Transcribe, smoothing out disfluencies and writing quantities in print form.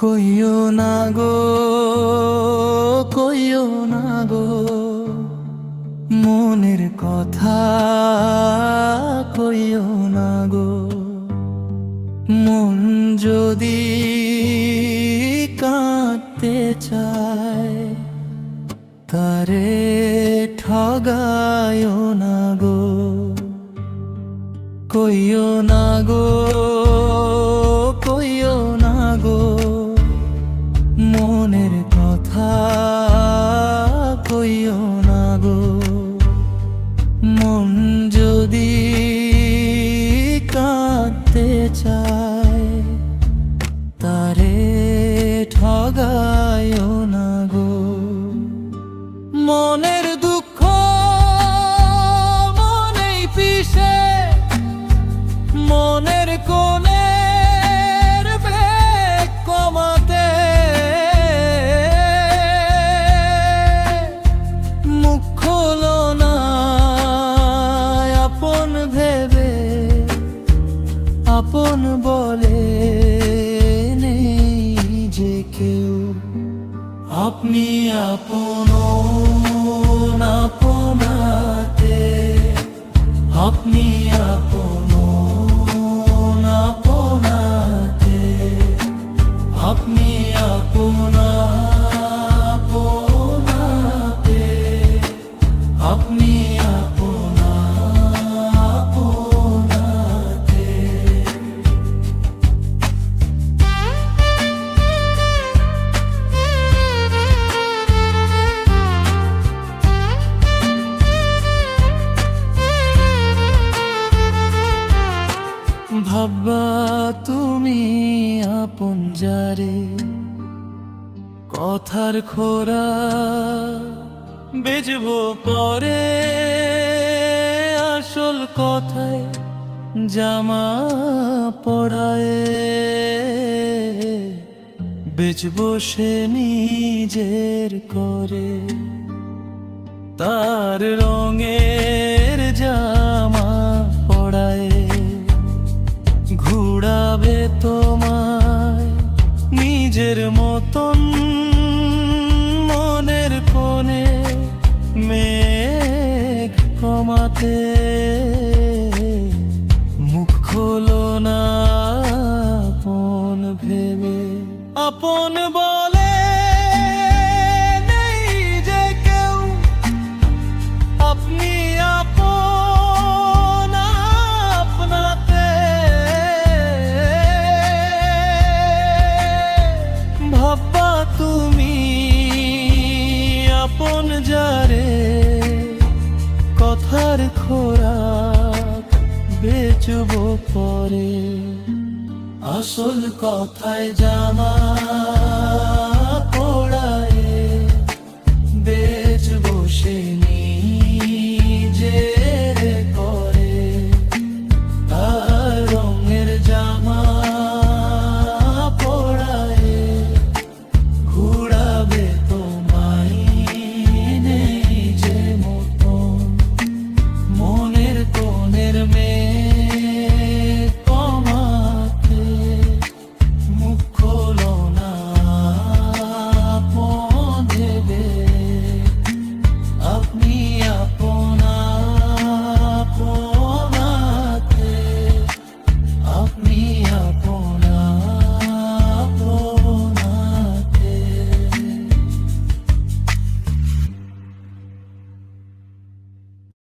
কইও না গো, কইও না গো, মনের কথা কইও না গো। মন যদি কাঁদতে চায় তারে ঠগায়ও না গো। কইও না গো, কইও না গো, মনের কথা কইও না গো। মন যদি কাঁদতে চায় তারে ঠগায়ও না গো। মনের দুঃখ মনেই পিষে, মনের কোণের বেগ কমাতে মুখ খোলো না আপন ভেবে, আপন বলে নেই যে কেউ। আপনি আপন আপনাতে, আপনি আপন আপনাতে, আপনি আপন আপনাতে, আপনি আপন আপনাতে। ভাববা তুমি আপন যারে, কথার খোরা বেচবো পরে, আসল কথায় জামা পড়ায় বেচবো সে নিজের করে। তার রঙের জামা পড়ায় ঘুরাবে তোমায় নিজের মতন, মনের কোণে মেঘ কমাতে মুখ খোলো না আপন ভেবে, আপন বলে নেই যে কেউ। আপনি আপন আপনাতে, ভাববা তুমি আপন যারে, কথার খোরাক বেচবো পরে, আসল কথায় জামা